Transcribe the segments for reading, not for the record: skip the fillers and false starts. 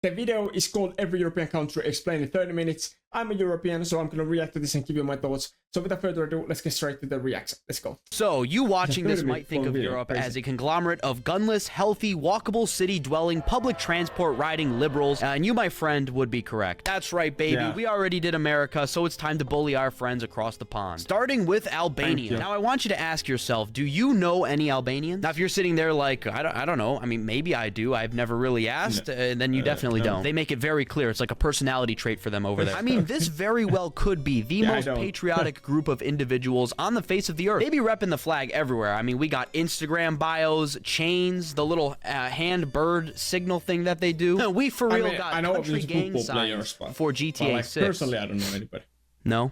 The video is called Every European Country Explained in 30 Minutes. I'm a European, so I'm going to react to this and give you my thoughts. So without further ado, let's get straight to the reaction. Let's go. So, you watching this might think of Europe as a conglomerate of gunless, healthy, walkable, city-dwelling, public transport-riding liberals, and you, my friend, would be correct. That's right, baby. Yeah. We already did America, so it's time to bully our friends across the pond. Starting with Albania. Now, I want you to ask yourself, do you know any Albanians? Now, if you're sitting there like, I don't know, I mean, maybe I do. I've never really asked, then you definitely don't. They make it very clear. It's like a personality trait for them over there. I mean, this very well could be the most patriotic group of individuals on the face of the earth. They be repping the flag everywhere. I mean, we got Instagram bios, chains, the little hand bird signal thing that they do. We for real got country gang signs for GTA 6. Personally, I don't know anybody. No.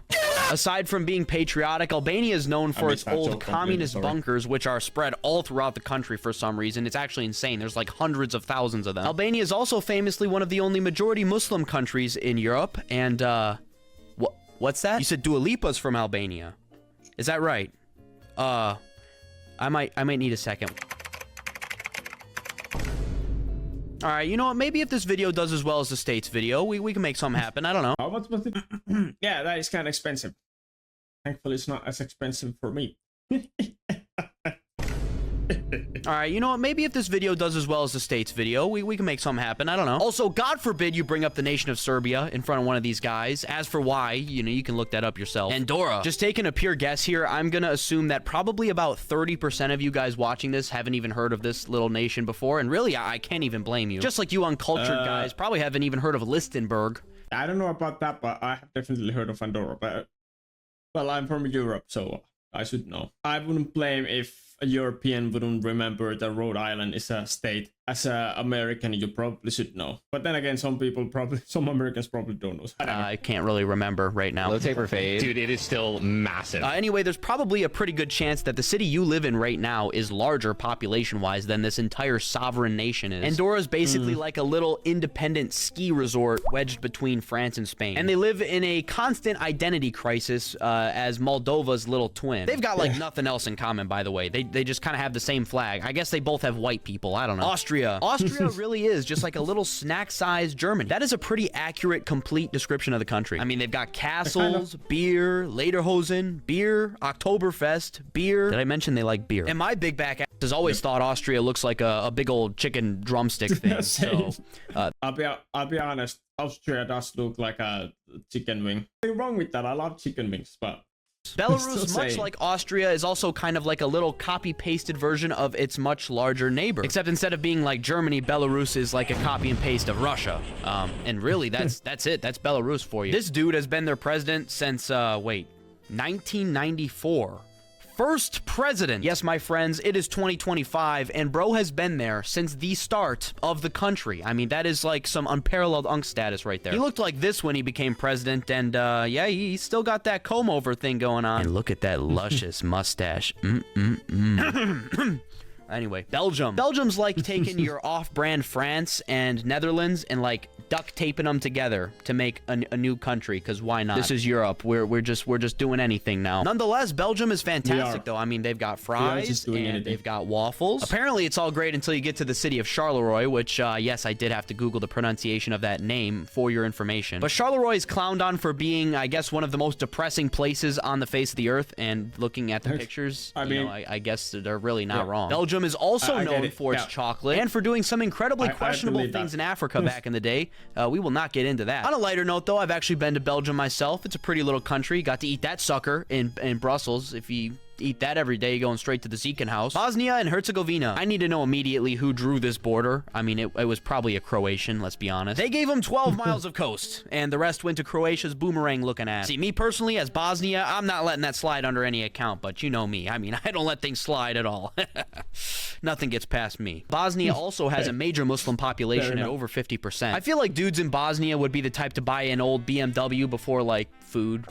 Aside from being patriotic, Albania is known for its old communist bunkers, which are spread all throughout the country for some reason. It's actually insane. There's like hundreds of thousands of them. Albania is also famously one of the only majority Muslim countries in Europe. And, what's that? You said Dua Lipa's from Albania. Is that right? I might need a second. Alright, you know what? Maybe if this video does as well as the States video, we can make something happen. I don't know. How much was it? Yeah, that is kind of expensive. Thankfully, it's not as expensive for me. Alright, you know what? Maybe if this video does as well as the States video, we can make something happen. I don't know. Also, God forbid you bring up the nation of Serbia in front of one of these guys. As for why, you know, you can look that up yourself. Andorra. Just taking a pure guess here, I'm gonna assume that probably about 30% of you guys watching this haven't even heard of this little nation before, and really, I can't even blame you. Just like you uncultured guys probably haven't even heard of Lichtenberg. I don't know about that, but I have definitely heard of Andorra, but well, I'm from Europe, so I should know. I wouldn't blame if a European wouldn't remember that Rhode Island is a state. As an American, you probably should know. But then again, some Americans probably don't know. I can't really remember right now. Low taper fade. Dude, it is still massive. Anyway, there's probably a pretty good chance that the city you live in right now is larger population-wise than this entire sovereign nation is. Andorra is basically like a little independent ski resort wedged between France and Spain. And they live in a constant identity crisis as Moldova's little twin. They've got like nothing else in common, by the way. They just kind of have the same flag. I guess they both have white people. I don't know. Austria really is just like a little snack-sized Germany. That is a pretty accurate, complete description of the country. I mean, they've got castles, beer, Lederhosen, beer, Oktoberfest, beer. Did I mention they like beer? And my big back ass has always thought Austria looks like a big old chicken drumstick thing. So, I'll be honest. Austria does look like a chicken wing. Nothing wrong with that. I love chicken wings, but Belarus, much like Austria, is also kind of like a little copy-pasted version of its much larger neighbor. Except instead of being like Germany, Belarus is like a copy and paste of Russia. And really, that's it. That's Belarus for you. This dude has been their president since, 1994. First president. Yes, my friends, it is 2025, and bro has been there since the start of the country. I mean, that is like some unparalleled unk status right there. He looked like this when he became president, and yeah, he still got that comb-over thing going on. And look at that luscious mustache. Anyway, Belgium. Belgium's like taking your off-brand France and Netherlands and like duct taping them together to make a new country, because why not? This is Europe. We're just doing anything now. Nonetheless, Belgium is fantastic though. I mean, they've got fries and they've got waffles. Apparently, it's all great until you get to the city of Charleroi, which yes, I did have to Google the pronunciation of that name for your information. But Charleroi is clowned on for being, I guess, one of the most depressing places on the face of the earth. And looking at the pictures, I guess they're really not wrong. Belgium is also known for its chocolate and for doing some incredibly questionable things in Africa back in the day. We will not get into that. On a lighter note, though, I've actually been to Belgium myself. It's a pretty little country. Got to eat that sucker in Brussels. If you eat that every day, going straight to the Zieken house. Bosnia and Herzegovina. I need to know immediately who drew this border. I mean, it was probably a Croatian, let's be honest. They gave him 12 miles of coast, and the rest went to Croatia's boomerang-looking ass. See, me personally, as Bosnia, I'm not letting that slide under any account, but you know me. I mean, I don't let things slide at all. Nothing gets past me. Bosnia also has a major Muslim population at over 50%. I feel like dudes in Bosnia would be the type to buy an old BMW before, like, food.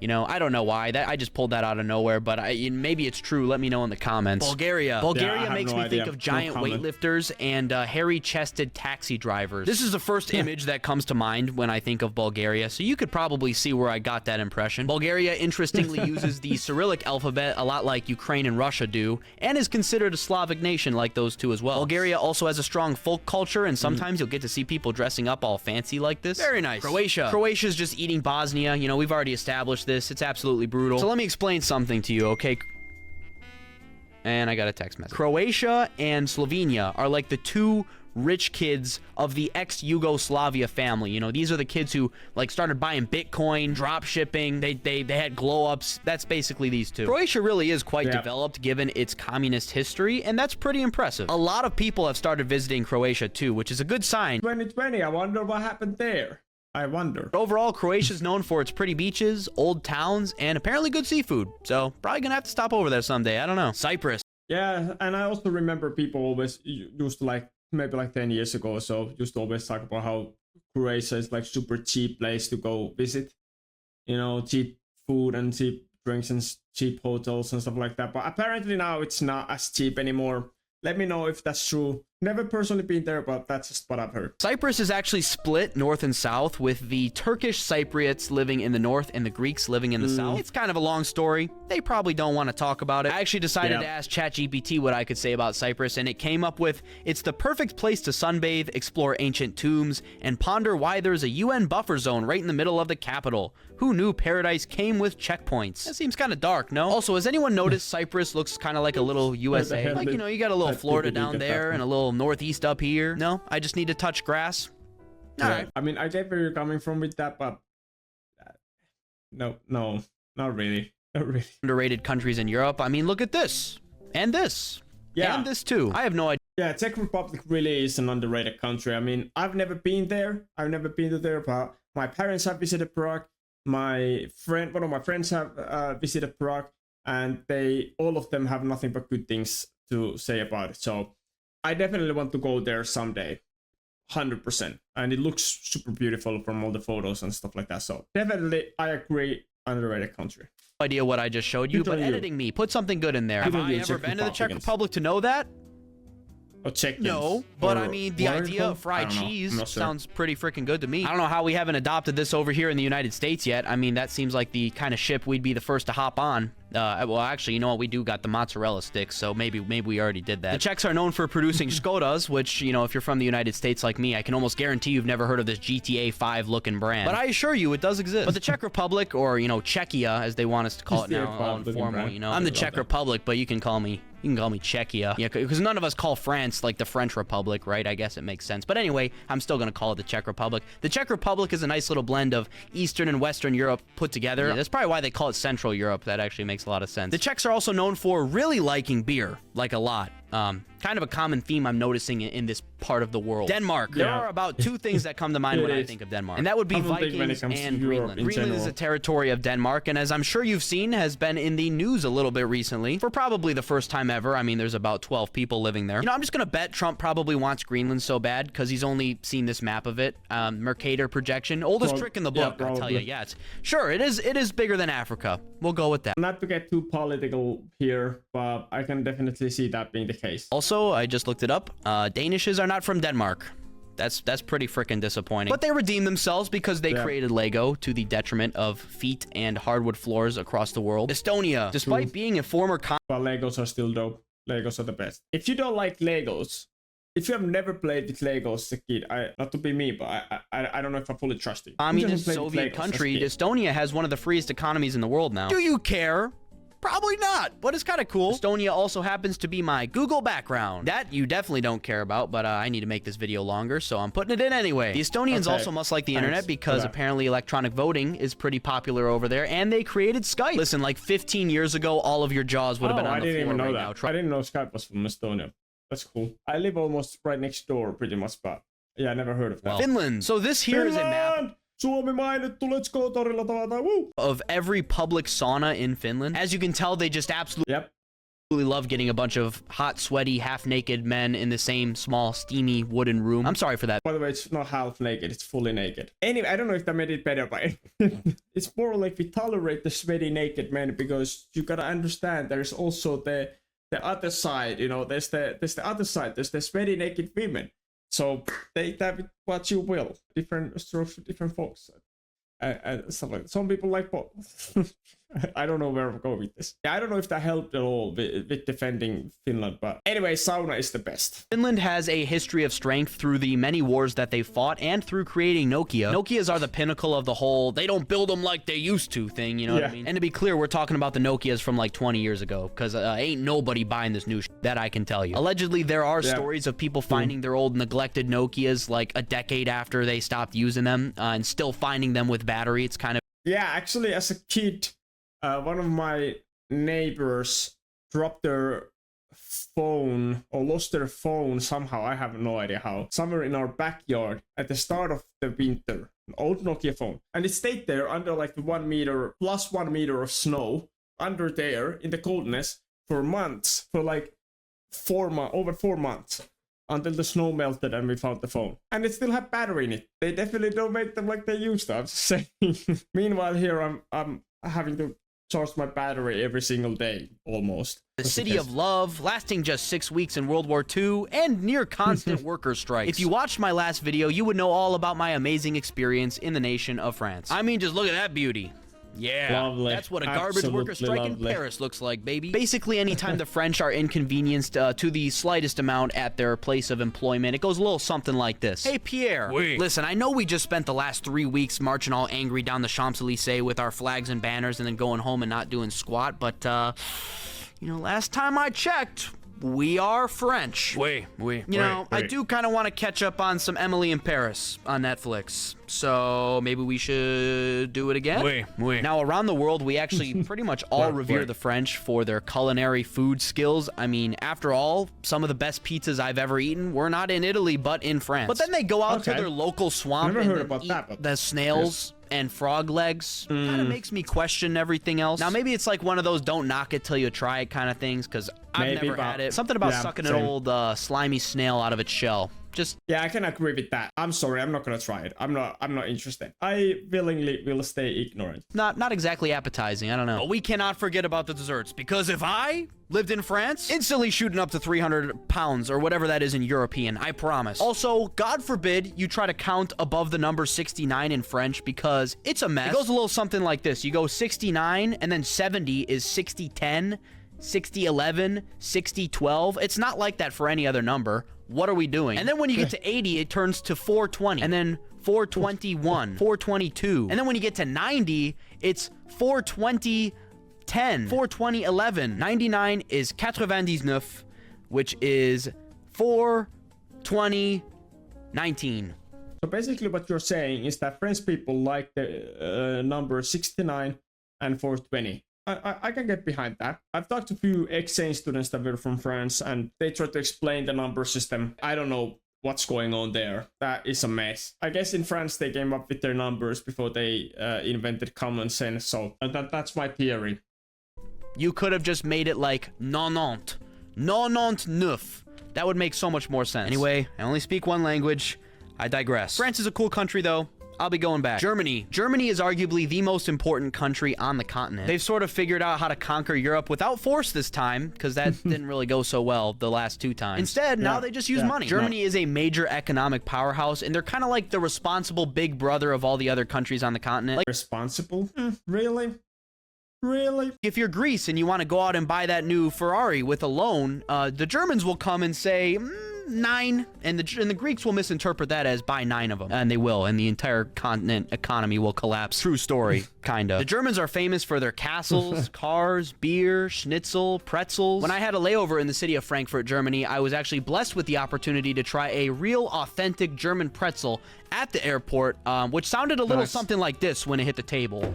You know, I don't know why. I just pulled that out of nowhere, but maybe it's true. Let me know in the comments. Bulgaria. Bulgaria makes me think of giant weightlifters and hairy-chested taxi drivers. This is the first image that comes to mind when I think of Bulgaria, so you could probably see where I got that impression. Bulgaria, interestingly, uses the Cyrillic alphabet a lot like Ukraine and Russia do, and is considered a Slavic nation like those two as well. Bulgaria also has a strong folk culture, and sometimes you'll get to see people dressing up all fancy like this. Very nice. Croatia. Croatia's just eating Bosnia. You know, we've already established this. It's absolutely brutal. So let me explain something to you, okay? And I got a text message. Croatia and Slovenia are like the two rich kids of the ex-Yugoslavia family. You know, these are the kids who like started buying Bitcoin, drop shipping, they had glow-ups. That's basically these two. Croatia really is quite developed given its communist history, and that's pretty impressive. A lot of people have started visiting Croatia too, which is a good sign. 2020, I wonder what happened there. I wonder. Overall, Croatia is known for its pretty beaches, old towns, and apparently good seafood. So probably gonna have to stop over there someday. I don't know. Cyprus. Yeah, and I also remember people always used to like, maybe like 10 years ago or so, used to always talk about how Croatia is like super cheap place to go visit. You know, cheap food and cheap drinks and cheap hotels and stuff like that. But apparently now it's not as cheap anymore. Let me know if that's true. Never personally been there, but that's just what I've heard. Cyprus is actually split north and south, with the Turkish Cypriots living in the north and the Greeks living in the south. It's kind of a long story. They probably don't want to talk about it. I actually decided to ask ChatGPT what I could say about Cyprus, and it came up with, it's the perfect place to sunbathe, explore ancient tombs, and ponder why there's a UN buffer zone right in the middle of the capital. Who knew paradise came with checkpoints? That seems kind of dark, no? Also, has anyone noticed Cyprus looks kind of like a little USA? Like, you know, you got a little Florida down there and a little northeast up here. No, I just need to touch grass. All right. I mean, I get where you're coming from with that, but no, not really. Not really. Underrated countries in Europe. I mean, look at this. And this. Yeah. And this too. I have no idea. Yeah, Czech Republic really is an underrated country. I mean, I've never been there. I've never been to there, but my parents have visited Prague. One of my friends have visited Prague, and all of them have nothing but good things to say about it. So I definitely want to go there someday, 100%. And it looks super beautiful from all the photos and stuff like that. So definitely, I agree, underrated country. Idea what I just showed you, but editing me, put something good in there. Have I ever been to the Czech Republic to know that? Oh, Czech. No, but I mean, the idea of fried cheese sounds pretty freaking good to me. I don't know how we haven't adopted this over here in the United States yet. I mean, that seems like the kind of ship we'd be the first to hop on. Well, actually, you know what? We do got the mozzarella sticks, so maybe we already did that. The Czechs are known for producing Skodas, which, you know, if you're from the United States like me, I can almost guarantee you've never heard of this GTA 5 looking brand. But I assure you, it does exist. But the Czech Republic, or, you know, Czechia, as they want us to call it now, all informal, you know. I'm the Czech Republic, but you can call me Czechia. Yeah, because none of us call France like the French Republic, right? I guess it makes sense. But anyway, I'm still going to call it the Czech Republic. The Czech Republic is a nice little blend of Eastern and Western Europe put together. Yeah, that's probably why they call it Central Europe. That actually makes a lot of sense. The Czechs are also known for really liking beer, like a lot. Kind of a common theme I'm noticing in this part of the world. Denmark. There are about two things that come to mind when I think of Denmark, and that would be Vikings and Greenland. Greenland is a territory of Denmark, and as I'm sure you've seen, has been in the news a little bit recently for probably the first time ever. I mean, there's about 12 people living there. You know, I'm just gonna bet Trump probably wants Greenland so bad because he's only seen this map of it. Mercator projection, oldest trick in the book. I tell you, yeah, it is bigger than Africa. We'll go with that. Not to get too political here, but I can definitely see that being the case. Also, I just looked it up. Danishes are not from Denmark. That's pretty freaking disappointing. But they redeemed themselves because they created Lego to the detriment of feet and hardwood floors across the world. Estonia, despite being a former but Legos are still dope. Legos are the best. If you don't like Legos, if you have never played with Legos as a kid, not to be me, but I don't know if I fully trust you. Communist Soviet country, Estonia has one of the freest economies in the world now. Do you care? Probably not, but it's kind of cool. Estonia also happens to be my Google background. That you definitely don't care about, but I need to make this video longer, so I'm putting it in anyway. The Estonians also must like the internet because apparently electronic voting is pretty popular over there, and they created Skype. Listen, like 15 years ago, all of your jaws would have been on the floor right now. I didn't know Skype was from Estonia. That's cool. I live almost right next door, pretty much, but yeah, I never heard of that. Finland. So this here is a map Suomi mainittu, let's go torilla tavataan, woo! Of every public sauna in Finland. As you can tell, they just absolutely love getting a bunch of hot, sweaty, half-naked men in the same small, steamy wooden room. I'm sorry for that. By the way, it's not half naked, it's fully naked. Anyway, I don't know if that made it better, but it's more like we tolerate the sweaty naked men because you gotta understand there's also the other side, you know, there's the other side, there's the sweaty naked women. So take that with what you will. Different strokes for different folks. Stuff like that. Some people like both. I don't know where I'm going with this. I don't know if that helped at all with defending Finland, but anyway, sauna is the best. Finland has a history of strength through the many wars that they fought and through creating Nokia. Nokias are the pinnacle of the whole, they don't build them like they used to thing, you know what I mean? And to be clear, we're talking about the Nokias from like 20 years ago, because ain't nobody buying this new that I can tell you. Allegedly, there are stories of people finding their old neglected Nokias like a decade after they stopped using them and still finding them with battery. It's kind of... Yeah, actually, as a kid, one of my neighbors dropped their phone or lost their phone somehow. I have no idea how. Somewhere in our backyard at the start of the winter. An old Nokia phone. And it stayed there under like the 1 meter plus 1 meter of snow under there in the coldness for months. For like over 4 months. Until the snow melted and we found the phone. And it still had battery in it. They definitely don't make them like they used to, I'm just saying. Meanwhile, here I'm having to charge my battery every single day, almost. The city of love, lasting just 6 weeks in World War II, and near constant worker strikes. If you watched my last video, you would know all about my amazing experience in the nation of France. I mean, just look at that beauty. Yeah, lovely. That's what a garbage worker strike in Paris looks like, baby. Basically, anytime the French are inconvenienced to the slightest amount at their place of employment, it goes a little something like this. Hey, Pierre. Oui. Listen, I know we just spent the last 3 weeks marching all angry down the Champs-Élysées with our flags and banners and then going home and not doing squat, but, you know, last time I checked, we are French. You know, I do kind of want to catch up on some Emily in Paris on Netflix. So maybe we should do it again? Now, around the world, we actually pretty much all revere the French for their culinary food skills. I mean, after all, some of the best pizzas I've ever eaten were not in Italy, but in France. But then they go out to their local swamp and eat the snails and frog legs. Kind of makes me question everything else. Now, maybe it's like one of those don't knock it till you try it kind of things, because I've never had it. Something about sucking an old slimy snail out of its shell. Yeah, I can agree with that. I'm sorry, I'm not gonna try it. I'm not interested. I willingly will stay ignorant. Not exactly appetizing, I don't know. But we cannot forget about the desserts, because if I lived in France, instantly shooting up to 300 pounds or whatever that is in European, I promise. Also, God forbid you try to count above the number 69 in French, because it's a mess. It goes a little something like this. You go 69 and then 70 is 60-10, 60-11, 60-12. It's not like that for any other number. What are we doing? And then when you get to 80, it turns to 420. And then 421, 422. And then when you get to 90, it's 420, 10, 420, 11. 99 is 99, which is 420, 19. So basically what you're saying is that French people like the number 69 and 420. I can get behind that. I've talked to a few exchange students that were from France, and they tried to explain the number system. I don't know what's going on there. That is a mess. I guess in France they came up with their numbers before they invented common sense, so that's my theory. You could have just made it like 90, 99. That would make so much more sense. Anyway, I only speak one language. I digress. France is a cool country, though. I'll be going back. Germany. Germany is arguably the most important country on the continent. They've sort of figured out how to conquer Europe without force this time, because that didn't really go so well the last 2 times. Instead, now they just use money. Germany is a major economic powerhouse, and they're kind of like the responsible big brother of all the other countries on the continent. Responsible? Really? Really? If you're Greece and you want to go out and buy that new Ferrari with a loan, the Germans will come and say, 9, and the Greeks will misinterpret that as buy 9 of them, and they will, and the entire continent economy will collapse. True story, kinda. The Germans are famous for their castles, cars, beer, schnitzel, pretzels. When I had a layover in the city of Frankfurt, Germany, I was actually blessed with the opportunity to try a real authentic German pretzel at the airport, which sounded a little something like this when it hit the table.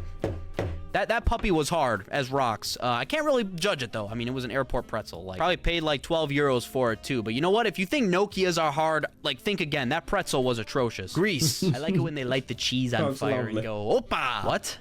That puppy was hard as rocks. I can't really judge it, though. I mean, it was an airport pretzel. Like, probably paid like 12 euros for it, too. But you know what? If you think Nokias are hard, like, think again. That pretzel was atrocious. Greece. I like it when they light the cheese on fire and go, Opa! What?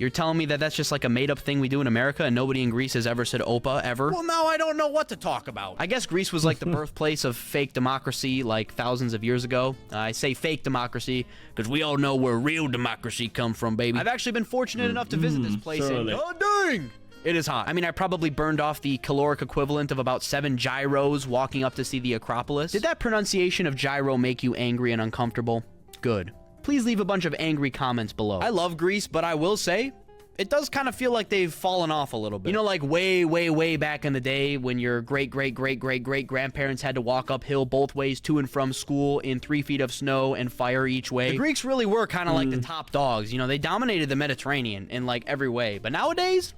You're telling me that that's just like a made-up thing we do in America and nobody in Greece has ever said Opa, ever? Well, now I don't know what to talk about. I guess Greece was like the birthplace of fake democracy like thousands of years ago. I say fake democracy because we all know where real democracy come from, baby. I've actually been fortunate enough to visit this place and god dang! It is hot. I mean, I probably burned off the caloric equivalent of about 7 gyros walking up to see the Acropolis. Did that pronunciation of gyro make you angry and uncomfortable? Good. Please leave a bunch of angry comments below. I love Greece, but I will say, it does kind of feel like they've fallen off a little bit. You know, like way back in the day when your great-great-great-great-great-grandparents had to walk uphill both ways to and from school in 3 feet of snow and fire each way. The Greeks really were kind of like the top dogs. You know, they dominated the Mediterranean in like every way. But nowadays,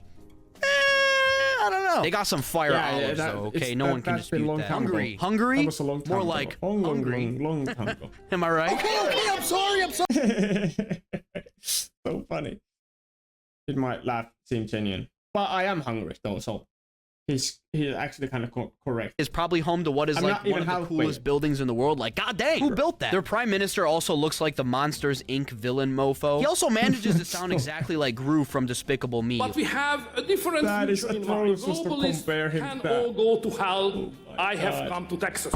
I don't know. They got some fire olives, though, okay? No one can dispute that. Hungary. That was a long time More ago. Like hungry. Long time ago. Am I right? Okay, I'm sorry. So funny. It might laugh seem genuine. But I am hungry, though, so he's actually kind of correct. Is probably home to what is like one of the coolest buildings in the world. Like, god dang, who built that? Their prime minister also looks like the Monsters, Inc. villain mofo. He also manages to sound exactly like Gru from Despicable Me. But we have a different future in mind. Globalists can all go to hell. I have come to Texas.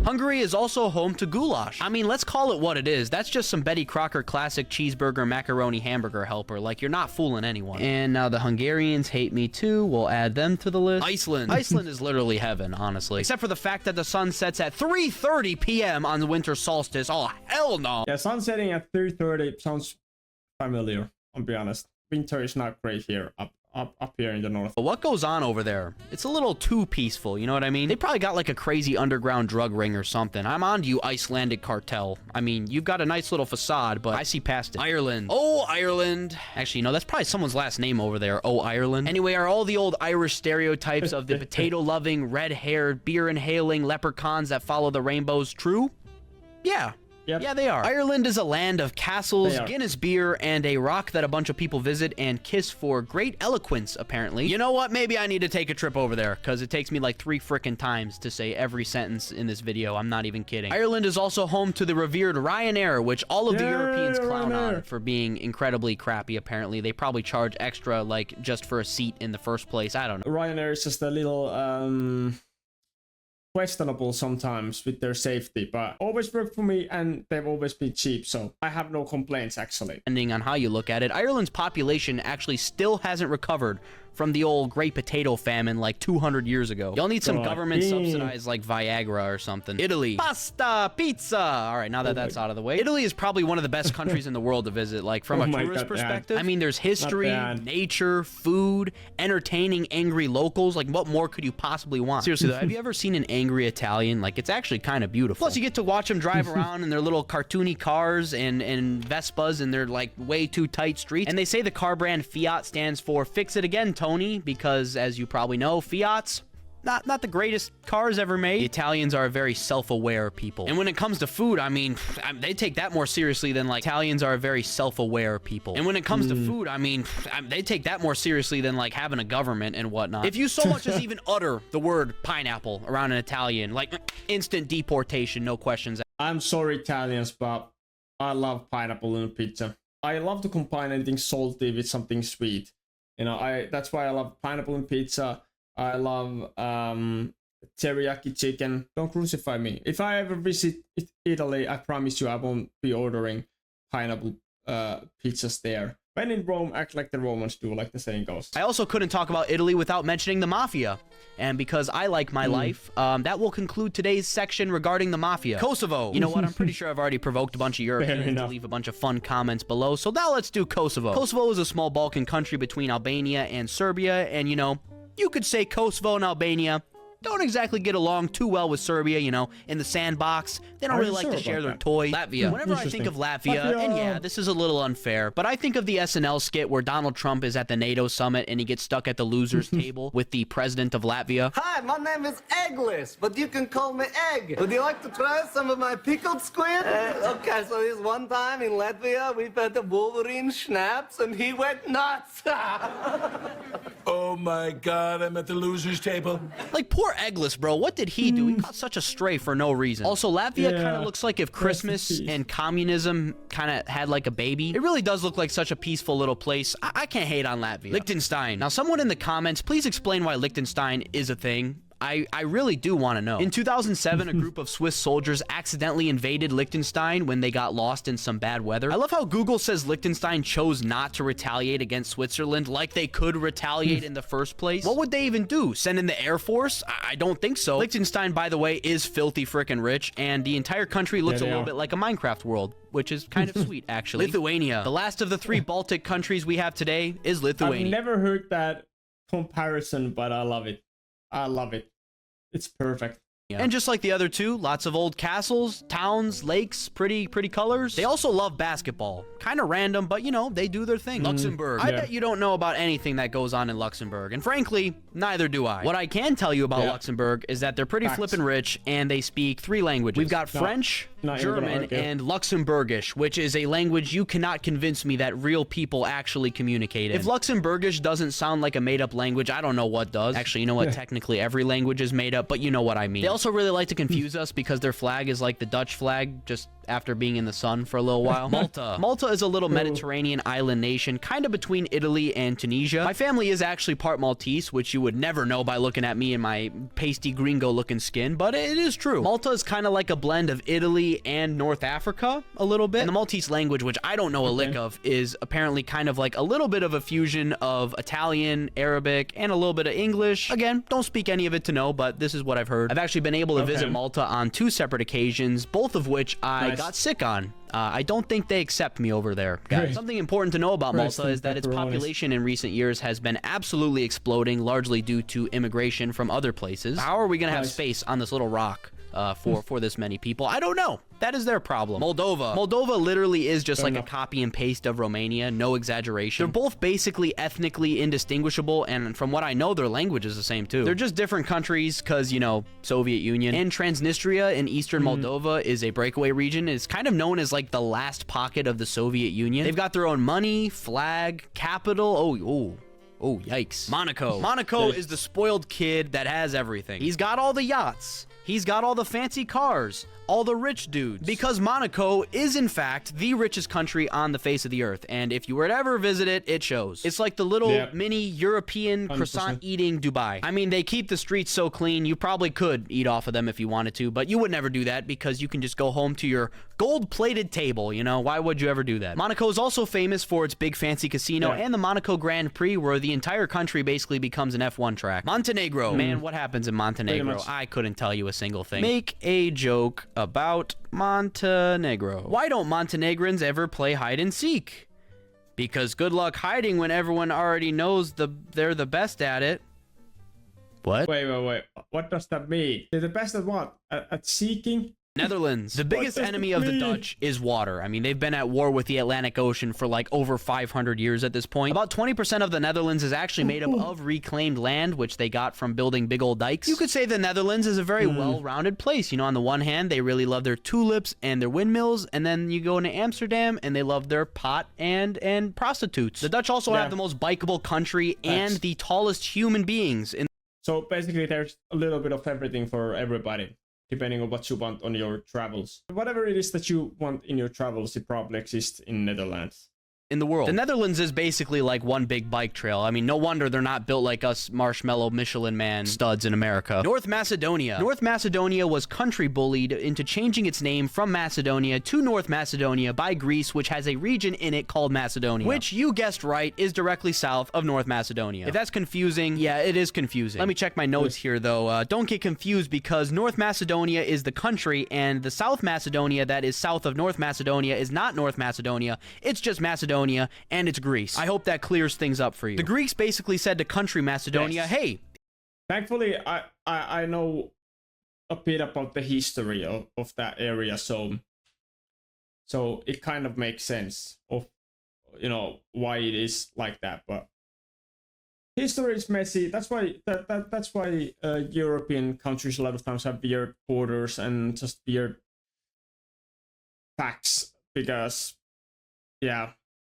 Hungary is also home to goulash. I mean, let's call it what it is. That's just some Betty Crocker classic cheeseburger macaroni hamburger helper. Like, you're not fooling anyone. And now the Hungarians hate me too. We'll add them to the list. Iceland. Iceland is literally heaven, honestly. Except for the fact that the sun sets at 3:30 p.m. on the winter solstice. Oh, hell no. Yeah, sun setting at 3:30 sounds familiar, I'll be honest. Winter is not great here, up here in the north. But what goes on over there? It's a little too peaceful, you know what I mean? They probably got like a crazy underground drug ring or something. I'm on to you, Icelandic cartel. I mean, you've got a nice little facade, but I see past it. Ireland. Oh, Ireland. Actually, no, that's probably someone's last name over there. Oh, Ireland. Anyway, are all the old Irish stereotypes of the potato-loving, red-haired, beer-inhaling leprechauns that follow the rainbows true? Yeah. Yep. Yeah, they are. Ireland is a land of castles, Guinness beer, and a rock that a bunch of people visit and kiss for great eloquence, apparently. You know what? Maybe I need to take a trip over there, because it takes me like 3 frickin' times to say every sentence in this video. I'm not even kidding. Ireland is also home to the revered Ryanair, which all of the Europeans clown on for being incredibly crappy, apparently. They probably charge extra, like, just for a seat in the first place. I don't know. Ryanair is just a little, questionable sometimes with their safety, but always worked for me and they've always been cheap, so I have no complaints actually. Depending on how you look at it, Ireland's population actually still hasn't recovered from the old Great Potato Famine like 200 years ago. Y'all need some government subsidized like Viagra or something. Italy. Pasta, pizza. All right, now that that's out of the way. Italy is probably one of the best countries in the world to visit, like from a tourist perspective. I mean, there's history, nature, food, entertaining angry locals. Like, what more could you possibly want? Seriously though, have you ever seen an angry Italian? Like, it's actually kind of beautiful. Plus, you get to watch them drive around in their little cartoony cars and Vespas in their like way too tight streets. And they say the car brand Fiat stands for "Fix It Again, Tony," because as you probably know, Fiat's not the greatest cars ever made. The Italians are a very self-aware people. And when it comes to food, I mean, they take that more seriously than like Italians are a very self-aware people. And when it comes to food, I mean, they take that more seriously than like having a government and whatnot. If you so much as even utter the word pineapple around an Italian, like instant deportation, no questions. I'm sorry, Italians, but I love pineapple in pizza. I love to combine anything salty with something sweet. You know, that's why I love pineapple in pizza. I love teriyaki chicken. Don't crucify me. If I ever visit Italy, I promise you I won't be ordering pineapple pizzas there. When in Rome, act like the Romans do, like the saying goes. I also couldn't talk about Italy without mentioning the mafia. And because I like my life, that will conclude today's section regarding the mafia. Kosovo. You know what? I'm pretty sure I've already provoked a bunch of Europeans to leave a bunch of fun comments below. So now let's do Kosovo. Kosovo is a small Balkan country between Albania and Serbia. And, you know, you could say Kosovo and Albania don't exactly get along too well with Serbia, you know, in the sandbox. They don't really like to share their toys. Latvia. Whenever I think of Latvia, and yeah, this is a little unfair, but I think of the SNL skit where Donald Trump is at the NATO summit and he gets stuck at the losers table with the president of Latvia. Hi, my name is Eggless, but you can call me Egg. Would you like to try some of my pickled squid? Okay, so this one time in Latvia, we had the Wolverine schnapps and he went nuts. Oh my god, I'm at the loser's table. Like, poor Eggless, bro. What did he do? He got such a stray for no reason. Also, Latvia kind of looks like if Christmas and communism kind of had like a baby. It really does look like such a peaceful little place. I can't hate on Latvia. Liechtenstein. Now, someone in the comments, please explain why Liechtenstein is a thing. I really do want to know. In 2007, a group of Swiss soldiers accidentally invaded Liechtenstein when they got lost in some bad weather. I love how Google says Liechtenstein chose not to retaliate against Switzerland like they could retaliate in the first place. What would they even do? Send in the Air Force? I don't think so. Liechtenstein, by the way, is filthy frickin' rich, and the entire country looks a little bit like a Minecraft world, which is kind of sweet, actually. Lithuania. The last of the 3 Baltic countries we have today is Lithuania. I've never heard that comparison, but I love it. I love it. It's perfect. Yeah. And just like the other 2, lots of old castles, towns, lakes, pretty colors. They also love basketball. Kind of random, but you know, they do their thing. Luxembourg. I bet you don't know about anything that goes on in Luxembourg. And frankly, neither do I. What I can tell you about Luxembourg is that they're pretty flippin' rich and they speak 3 languages. We've got French, German, and Luxembourgish, which is a language you cannot convince me that real people actually communicate in. If Luxembourgish doesn't sound like a made-up language, I don't know what does. Actually, you know what? Technically, every language is made up, but you know what I mean. They also really like to confuse us because their flag is like the Dutch flag, just after being in the sun for a little while. Malta. Malta is a little Mediterranean island nation, kind of between Italy and Tunisia. My family is actually part Maltese, which you would never know by looking at me and my pasty gringo-looking skin, but it is true. Malta is kind of like a blend of Italy and North Africa, a little bit. And the Maltese language, which I don't know a lick of, is apparently kind of like a little bit of a fusion of Italian, Arabic, and a little bit of English. Again, don't speak any of it to know, but this is what I've heard. I've actually been able to visit Malta on 2 separate occasions, both of which I got sick on. I don't think they accept me over there. Guys, something important to know about Malta is that its population in recent years has been absolutely exploding, largely due to immigration from other places. How are we going to have space on this little rock for this many people? I don't know. That is their problem. Moldova. Moldova literally is just like a copy and paste of Romania, no exaggeration. They're both basically ethnically indistinguishable, and from what I know, their language is the same too. They're just different countries because, you know, Soviet Union. And Transnistria in eastern Moldova is a breakaway region. It's kind of known as like the last pocket of the Soviet Union. They've got their own money, flag, capital. Oh, yikes. Monaco. Monaco is the spoiled kid that has everything. He's got all the yachts. He's got all the fancy cars, all the rich dudes. Because Monaco is, in fact, the richest country on the face of the earth. And if you were to ever visit it, it shows. It's like the little mini European 100%. Croissant-eating Dubai. I mean, they keep the streets so clean, you probably could eat off of them if you wanted to, but you would never do that because you can just go home to your gold-plated table, you know? Why would you ever do that? Monaco is also famous for its big fancy casino and the Monaco Grand Prix, where the entire country basically becomes an F1 track. Montenegro. Man, what happens in Montenegro? I couldn't tell you a single thing. Make a joke about Montenegro. Why don't Montenegrins ever play hide and seek? Because good luck hiding when everyone already knows they're the best at it. What? Wait. What does that mean? They're the best at what? At seeking? Netherlands. The biggest enemy of the Dutch is water. I mean, they've been at war with the Atlantic Ocean for like over 500 years at this point. About 20% of the Netherlands is actually made up of reclaimed land, which they got from building big old dikes. You could say the Netherlands is a very well-rounded place. You know, on the one hand, they really love their tulips and their windmills, and then you go into Amsterdam and they love their pot and prostitutes. The Dutch also have the most bikeable country and the tallest human beings. So basically, there's a little bit of everything for everybody, depending on what you want on your travels. Whatever it is that you want in your travels, it probably exists in Netherlands. In the world. The Netherlands is basically like one big bike trail. I mean, no wonder they're not built like us marshmallow Michelin Man studs in America. North Macedonia. North Macedonia was country bullied into changing its name from Macedonia to North Macedonia by Greece, which has a region in it called Macedonia, which, you guessed right, is directly south of North Macedonia. If that's confusing, yeah, it is confusing. Let me check my notes here, though. Don't get confused, because North Macedonia is the country, and the South Macedonia that is south of North Macedonia is not North Macedonia. It's just Macedonia, and it's Greece. I hope that clears things up for you. The Greeks basically said to country Macedonia, hey. Thankfully, I know a bit about the history of that area, so it kind of makes sense of, you know, why it is like that. But history is messy. That's why European countries a lot of times have weird borders and just weird facts, because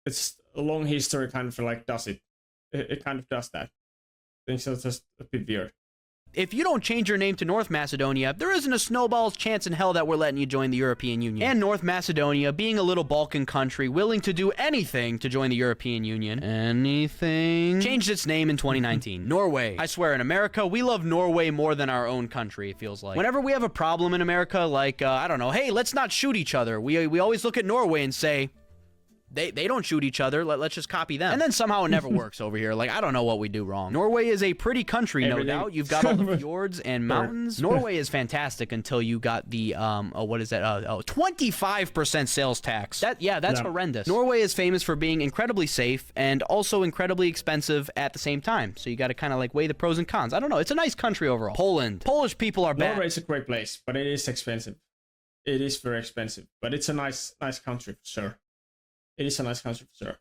it's a long history kind of like does it. It kind of does that. things are just a bit weird. If you don't change your name to North Macedonia, there isn't a snowball's chance in hell that we're letting you join the European Union. And North Macedonia, being a little Balkan country, willing to do anything to join the European Union. Anything? Changed its name in 2019. Norway. I swear, in America, we love Norway more than our own country, it feels like. Whenever we have a problem in America, like, I don't know, hey, let's not shoot each other, we always look at Norway and say, They don't shoot each other. Let's just copy them. And then somehow it never works over here. Like, I don't know what we do wrong. Norway is a pretty country, no doubt. You've got all the fjords and mountains. Norway is fantastic until you got the, what is that? 25% sales tax. That's horrendous. Norway is famous for being incredibly safe and also incredibly expensive at the same time. So you got to kind of like weigh the pros and cons. I don't know. It's a nice country overall. Poland. Polish people are bad. Norway is a great place, but it is expensive. It is very expensive, but it's a nice country, sure. It is a nice country, sure.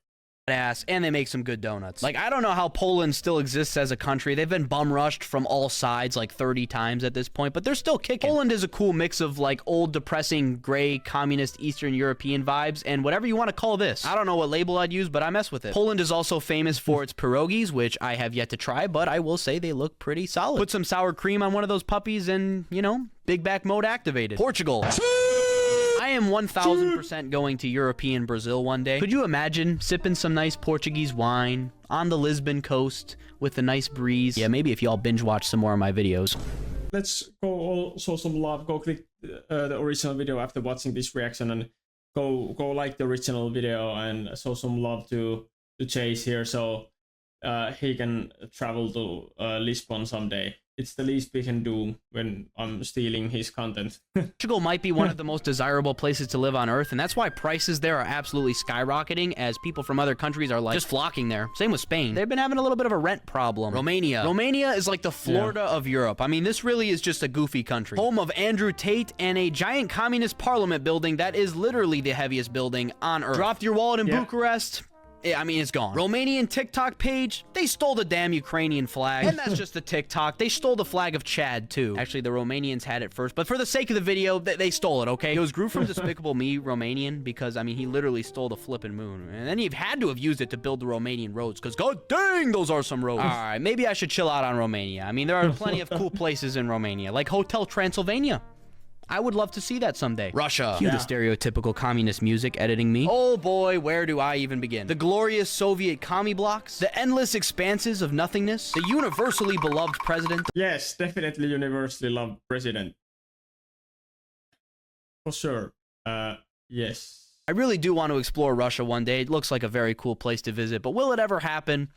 Ass, and they make some good donuts. Like, I don't know how Poland still exists as a country. They've been bum rushed from all sides like 30 times at this point, but they're still kicking. Poland is a cool mix of like old, depressing, gray, communist, Eastern European vibes, and whatever you want to call this. I don't know what label I'd use, but I mess with it. Poland is also famous for its pierogies, which I have yet to try, but I will say they look pretty solid. Put some sour cream on one of those puppies and, you know, big back mode activated. Portugal. I am 1000% going to European Brazil one day. Could you imagine sipping some nice Portuguese wine on the Lisbon coast with a nice breeze? Yeah, maybe if y'all binge watch some more of my videos. Let's go also some love. Go click the original video after watching this reaction and go like the original video and show some love to Chase here so he can travel to Lisbon someday. It's the least we can do when I'm stealing his content. Portugal might be one of the most desirable places to live on Earth, and that's why prices there are absolutely skyrocketing as people from other countries are like just flocking there. Same with Spain. They've been having a little bit of a rent problem. Romania. Romania is like the Florida of Europe. I mean, this really is just a goofy country. Home of Andrew Tate and a giant communist parliament building that is literally the heaviest building on Earth. Dropped your wallet in Bucharest. I mean, it's gone. Romanian TikTok page, they stole the damn Ukrainian flag. And that's just the TikTok. They stole the flag of Chad, too. Actually, the Romanians had it first, but for the sake of the video, they stole it, okay? It was grew from Despicable Me Romanian because, I mean, he literally stole the flippin' moon. And then he had to have used it to build the Romanian roads because, god dang, those are some roads. All right, maybe I should chill out on Romania. I mean, there are plenty of cool places in Romania, like Hotel Transylvania. I would love to see that someday. Russia. Cue the stereotypical communist music editing me. Oh boy, where do I even begin? The glorious Soviet commie blocks, the endless expanses of nothingness, the universally beloved president. Yes, definitely universally loved president. For sure. Yes. I really do want to explore Russia one day. It looks like a very cool place to visit, but will it ever happen?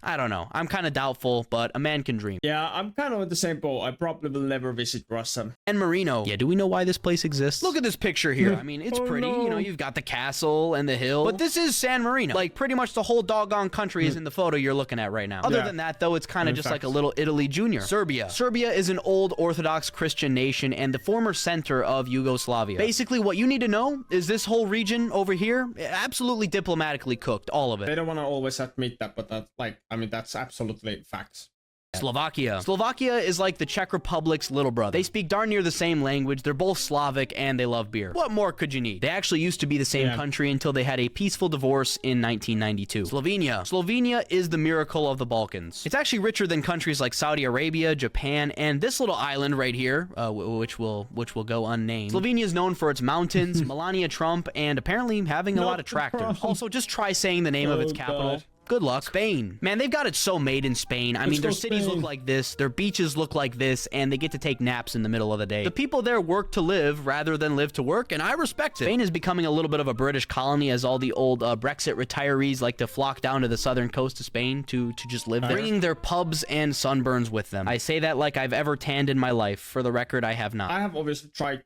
I don't know. I'm kind of doubtful, but a man can dream. Yeah, I'm kind of in the same boat. I probably will never visit Russia. San Marino. Yeah, do we know why this place exists? Look at this picture here. I mean, it's pretty. No. You know, you've got the castle and the hill. But this is San Marino. Like, pretty much the whole doggone country is in the photo you're looking at right now. Other than that, though, it's kind of just like a little Italy Junior. Serbia. Serbia is an old Orthodox Christian nation and the former center of Yugoslavia. Basically, what you need to know is this whole region over here, absolutely diplomatically cooked, all of it. They don't want to always admit that, but that's like, I mean, that's absolutely facts. Slovakia. Slovakia is like the Czech Republic's little brother. They speak darn near the same language, they're both Slavic, and they love beer. What more could you need? They actually used to be the same country until they had a peaceful divorce in 1992. Slovenia. Slovenia is the miracle of the Balkans. It's actually richer than countries like Saudi Arabia, Japan, and this little island right here, which will go unnamed. Slovenia is known for its mountains, Melania Trump, and apparently having a lot of tractors. Also, just try saying the name of its capital. God. Good luck. Spain. Man, they've got it so made in Spain. I mean, their cities look like this, their beaches look like this, and they get to take naps in the middle of the day. The people there work to live rather than live to work, and I respect it. Spain is becoming a little bit of a British colony as all the old Brexit retirees like to flock down to the southern coast of Spain to just live there, bringing their pubs and sunburns with them. I say that like I've ever tanned in my life. For the record, I have not. I have obviously tried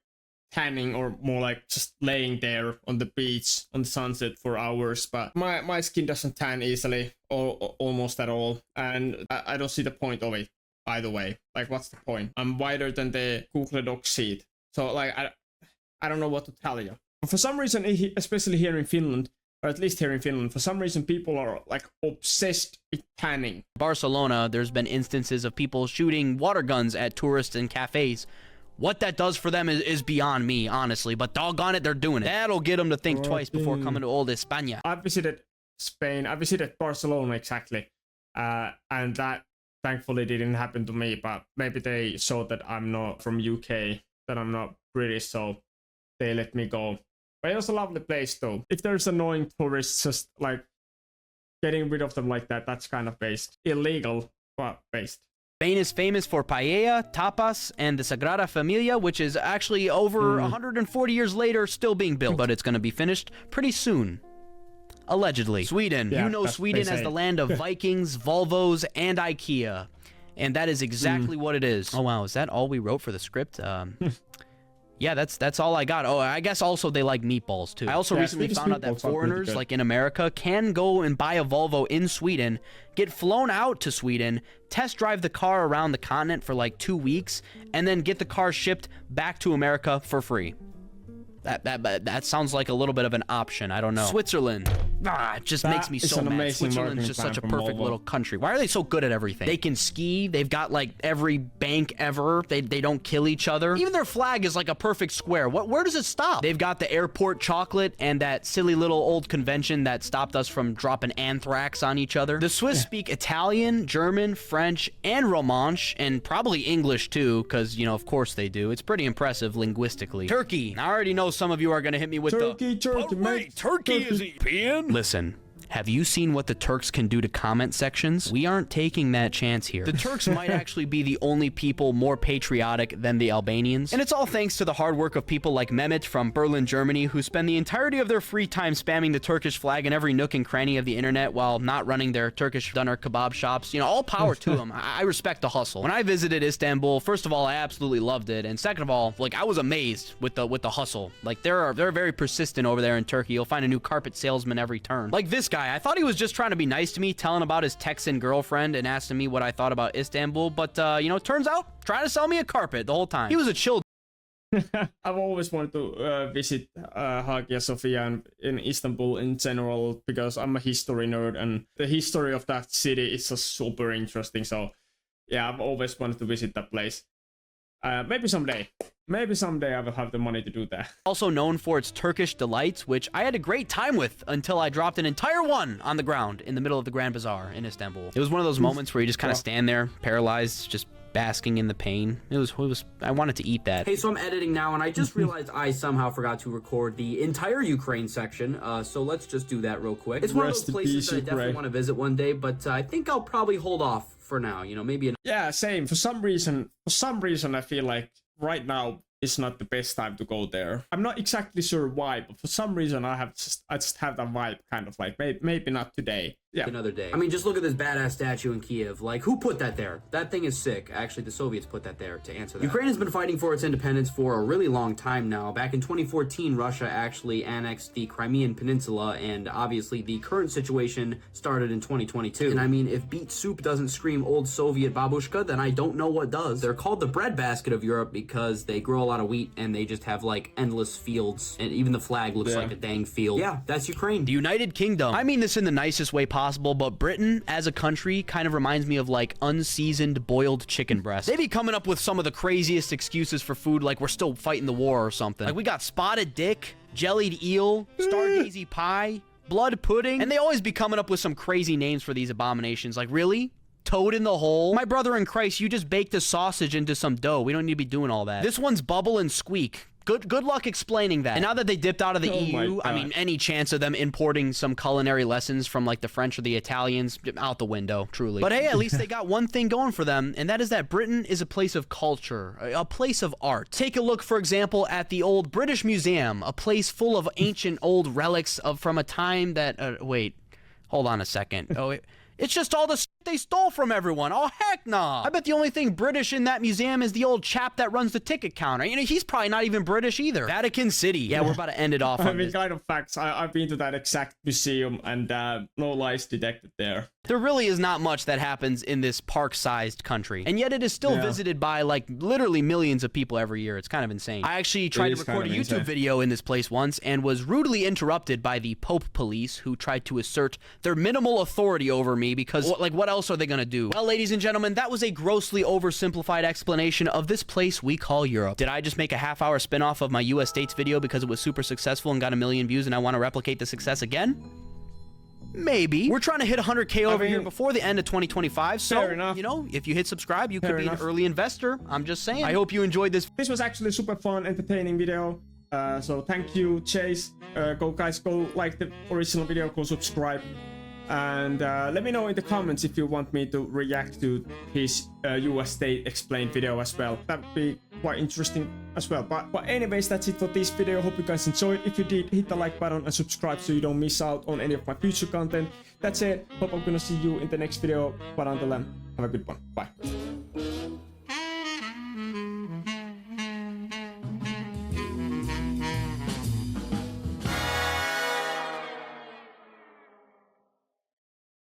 tanning, or more like just laying there on the beach on the sunset for hours, but my skin doesn't tan easily or almost at all, and I don't see the point of it either way. Like, what's the point? I'm wider than the Google Doc sheet, so like I don't know what to tell you. For some reason, especially here in Finland, or at least here in Finland, for some reason people are like obsessed with tanning. Barcelona, there's been instances of people shooting water guns at tourists and cafes. What that does for them is beyond me, honestly, but doggone it, they're doing it. That'll get them to think twice before coming to old España. I visited Spain. I visited Barcelona, exactly. And that thankfully didn't happen to me, but maybe they saw that I'm not from UK, that I'm not British, so they let me go. But it was a lovely place though. If there's annoying tourists, just like getting rid of them like that, that's kind of based. Illegal, but based. Spain is famous for paella, tapas, and the Sagrada Familia, which is actually over 140 years later still being built, but it's going to be finished pretty soon. Allegedly. Sweden. Yeah, you know Sweden as the land of Vikings, Volvos, and IKEA. And that is exactly what it is. Oh, wow. Is that all we wrote for the script? Yeah, that's all I got. Oh, I guess also they like meatballs, too. I also recently found out that foreigners, like in America, can go and buy a Volvo in Sweden, get flown out to Sweden, test drive the car around the continent for like 2 weeks, and then get the car shipped back to America for free. That sounds like a little bit of an option. I don't know. Switzerland. It just makes me so mad. Switzerland's just such a perfect little country. Why are they so good at everything? They can ski. They've got like every bank ever. They don't kill each other. Even their flag is like a perfect square. Where does it stop? They've got the airport chocolate and that silly little old convention that stopped us from dropping anthrax on each other. The Swiss speak Italian, German, French, and Romansh, and probably English too, because, you know, of course they do. It's pretty impressive linguistically. Turkey. I already know some of you are going to hit me with Turkey, wait, Turkey is European? Listen, have you seen what the Turks can do to comment sections? We aren't taking that chance here. The Turks might actually be the only people more patriotic than the Albanians. And it's all thanks to the hard work of people like Mehmet from Berlin, Germany, who spend the entirety of their free time spamming the Turkish flag in every nook and cranny of the internet while not running their Turkish doner kebab shops. You know, all power to them. I respect the hustle. When I visited Istanbul, first of all, I absolutely loved it. And second of all, like, I was amazed with the hustle. Like, they're very persistent over there in Turkey. You'll find a new carpet salesman every turn. Like this guy. I thought he was just trying to be nice to me, telling about his Texan girlfriend and asking me what I thought about Istanbul, but, you know, turns out, trying to sell me a carpet the whole time. He was a chill. I've always wanted to visit Hagia Sophia in Istanbul in general, because I'm a history nerd, and the history of that city is just super interesting, so yeah, I've always wanted to visit that place. Maybe someday I will have the money to do that. Also known for its Turkish delights, which I had a great time with until I dropped an entire one on the ground in the middle of the Grand Bazaar in Istanbul. It was one of those moments where you just kind of stand there, paralyzed, just basking in the pain. It was I wanted to eat that. Hey, so I'm editing now, and I just realized I somehow forgot to record the entire Ukraine section, so let's just do that real quick. It's one of those places that I definitely want to visit one day, but I think I'll probably hold off for now, you know, maybe yeah, same. For some reason I feel like right now is not the best time to go there. I'm not exactly sure why, but for some reason I just have that vibe, kind of like maybe not today. Yeah, another day. I mean, just look at this badass statue in Kiev. Like, who put that there? That thing is sick. Actually, the Soviets put that there to answer that. Ukraine has been fighting for its independence for a really long time now. Back in 2014, Russia actually annexed the Crimean Peninsula, and obviously the current situation started in 2022. And I mean, if beet soup doesn't scream old Soviet babushka, then I don't know what does. They're called the breadbasket of Europe because they grow a lot of wheat and they just have like endless fields, and even the flag looks like a dang field. Yeah, that's Ukraine. The United Kingdom. I mean this in the nicest way possible, but Britain as a country kind of reminds me of like unseasoned boiled chicken breast. They be coming up with some of the craziest excuses for food, like we're still fighting the war or something. Like we got spotted dick, jellied eel, stargazy pie, blood pudding, and they always be coming up with some crazy names for these abominations. Like, really? Toad in the hole? My brother in Christ, you just baked a sausage into some dough. We don't need to be doing all that. This one's bubble and squeak. Good luck explaining that. And now that they dipped out of the EU, I mean, any chance of them importing some culinary lessons from like the French or the Italians, out the window, truly. But hey, at least they got one thing going for them, and that is that Britain is a place of culture, a place of art. Take a look, for example, at the old British Museum, a place full of ancient old relics from a time that, wait, hold on a second. Oh, it's just all the shit they stole from everyone. Oh, heck nah. I bet the only thing British in that museum is the old chap that runs the ticket counter. You know, he's probably not even British either. Vatican City. Yeah, we're about to end it off on I mean, kind of facts. I've been to that exact museum, and no lies detected there. There really is not much that happens in this park-sized country. And yet it is still visited by, like, literally millions of people every year. It's kind of insane. I actually tried to record a YouTube video in this place once and was rudely interrupted by the Pope police, who tried to assert their minimal authority over me because, like, what else are they gonna do? Well, ladies and gentlemen, that was a grossly oversimplified explanation of this place we call Europe. Did I just make a half-hour spin-off of my US states video because it was super successful and got 1 million views and I want to replicate the success again? Maybe. We're trying to hit 100K over here mean, before the end of 2025. So, fair enough. you know, if you hit subscribe, you could be enough. an early investor. I'm just saying. I hope you enjoyed this. This was actually a super fun, entertaining video. So thank you, Chase. Go like the original video, go subscribe. And let me know in the comments if you want me to react to his US State Explained video as well. That would be quite interesting as well. But anyways, that's it for this video. Hope you guys enjoyed. If you did, hit the like button and subscribe so you don't miss out on any of my future content. That's it. Hope I'm gonna see you in the next video. But until then, have a good one. Bye.